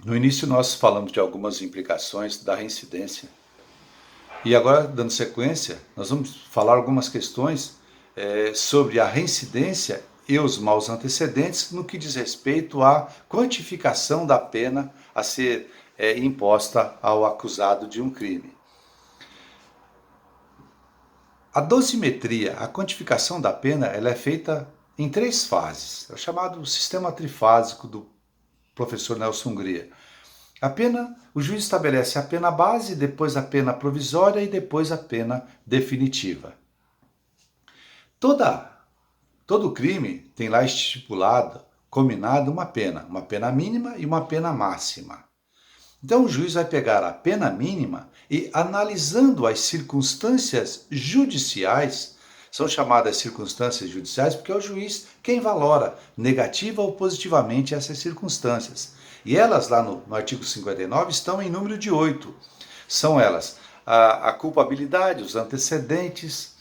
No início nós falamos de algumas implicações da reincidência e agora, dando sequência, nós vamos falar algumas questões sobre a reincidência e os maus antecedentes no que diz respeito à quantificação da pena a ser imposta ao acusado de um crime. A dosimetria, a quantificação da pena, ela é feita em 3 fases. É o chamado sistema trifásico do professor Nelson Hungria. O juiz estabelece a pena base, depois a pena provisória e depois a pena definitiva. Todo crime tem lá estipulado, combinado uma pena mínima e uma pena máxima. Então o juiz vai pegar a pena mínima e, analisando as circunstâncias judiciais, são chamadas circunstâncias judiciais porque é o juiz quem valora negativa ou positivamente essas circunstâncias. E elas lá no artigo 59 estão em número de 8. São elas a culpabilidade, os antecedentes,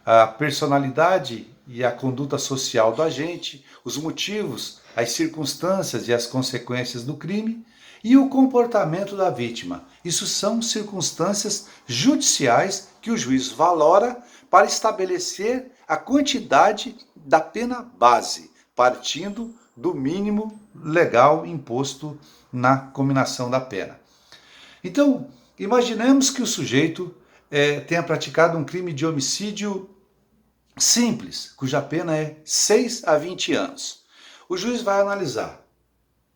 a personalidade e a conduta social do agente, os motivos, as circunstâncias e as consequências do crime e o comportamento da vítima. Isso são circunstâncias judiciais que o juiz valora para estabelecer a quantidade da pena base, partindo do mínimo legal imposto na cominação da pena. Então, imaginemos que o sujeito tenha praticado um crime de homicídio simples, cuja pena é 6 a 20 anos. O juiz vai analisar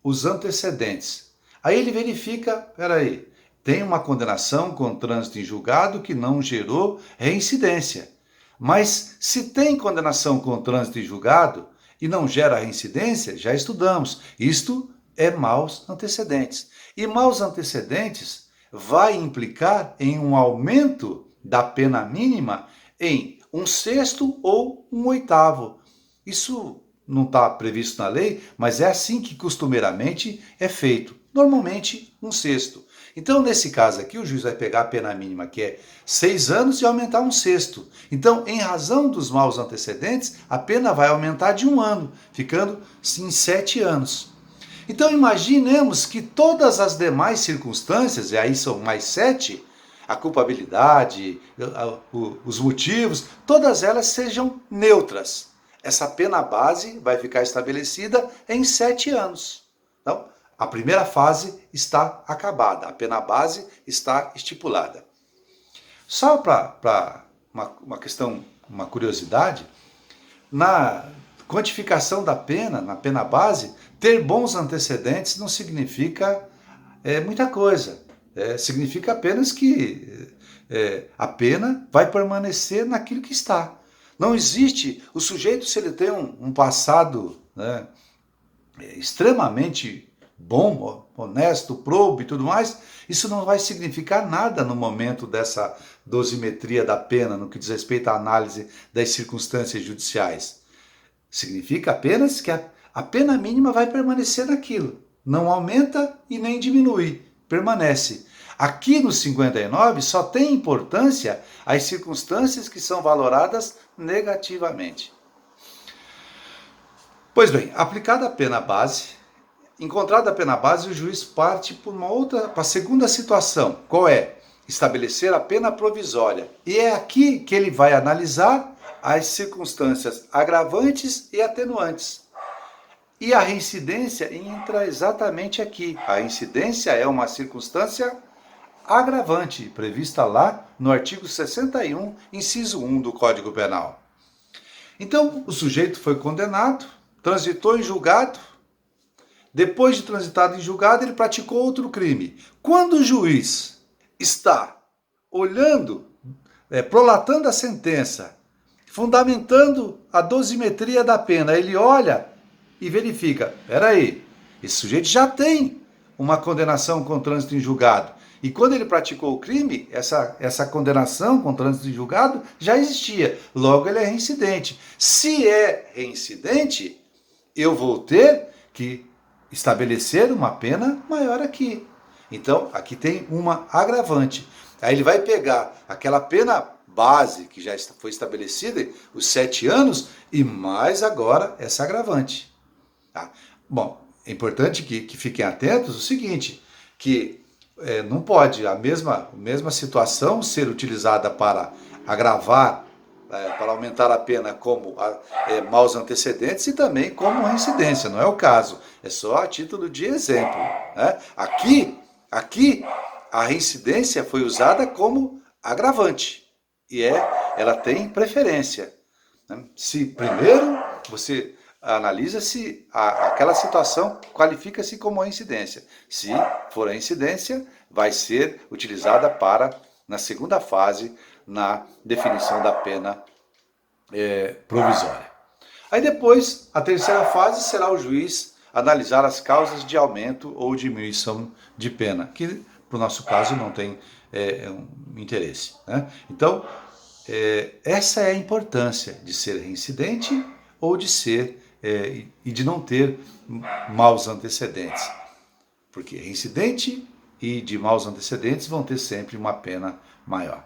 os antecedentes. Aí ele verifica, peraí, tem uma condenação com trânsito em julgado que não gerou reincidência. Mas se tem condenação com trânsito em julgado e não gera reincidência, já estudamos. Isto é maus antecedentes. E maus antecedentes vai implicar em um aumento da pena mínima em 1/6 ou 1/8. Isso não está previsto na lei, mas é assim que costumeiramente é feito. Normalmente 1/6. Então, nesse caso aqui, o juiz vai pegar a pena mínima, que é 6 anos, e aumentar 1/6. Então, em razão dos maus antecedentes, a pena vai aumentar de 1 ano, ficando em 7 anos. Então, imaginemos que todas as demais circunstâncias, e aí são mais 7, a culpabilidade, os motivos, todas elas sejam neutras. Essa pena base vai ficar estabelecida em 7 anos. Então, a primeira fase está acabada, a pena base está estipulada. Só para uma questão, uma curiosidade, na quantificação da pena, na pena base, ter bons antecedentes não significa muita coisa. Significa apenas que a pena vai permanecer naquilo que está. Não existe, o sujeito, se ele tem um passado, né, extremamente bom, honesto, probo e tudo mais, isso não vai significar nada no momento dessa dosimetria da pena, no que diz respeito à análise das circunstâncias judiciais. Significa apenas que a pena mínima vai permanecer naquilo, não aumenta e nem diminui, permanece. Aqui no 59 só tem importância as circunstâncias que são valoradas negativamente. Pois bem, aplicada a pena base, encontrada a pena base, o juiz parte para a segunda situação. Qual é? Estabelecer a pena provisória. E é aqui que ele vai analisar as circunstâncias agravantes e atenuantes. E a reincidência entra exatamente aqui. A reincidência é uma circunstância agravante, prevista lá no artigo 61, inciso 1 do Código Penal. Então, o sujeito foi condenado, transitou em julgado. Depois de transitado em julgado, ele praticou outro crime. Quando o juiz está olhando, prolatando a sentença, fundamentando a dosimetria da pena, ele olha e verifica, peraí, esse sujeito já tem uma condenação com trânsito em julgado. E quando ele praticou o crime, essa condenação com trânsito em julgado já existia. Logo, ele é reincidente. Se é reincidente, eu vou ter que estabelecer uma pena maior aqui. Então, aqui tem uma agravante. Aí ele vai pegar aquela pena base que já foi estabelecida, os 7 anos, e mais agora essa agravante. Tá? Bom, é importante que fiquem atentos o seguinte, que não pode a mesma situação ser utilizada para agravar, para aumentar a pena como maus antecedentes e também como reincidência. Não é o caso, é só a título de exemplo. Né? Aqui, a reincidência foi usada como agravante e ela tem preferência. Né? Se primeiro você analisa se aquela situação qualifica-se como reincidência. Se for reincidência, vai ser utilizada na segunda fase, na definição da pena provisória. Aí depois, a terceira fase será o juiz analisar as causas de aumento ou diminuição de pena, que para o nosso caso não tem um interesse. Né? Então, essa é a importância de ser reincidente ou de ser e de não ter maus antecedentes. Porque reincidente e de maus antecedentes vão ter sempre uma pena maior.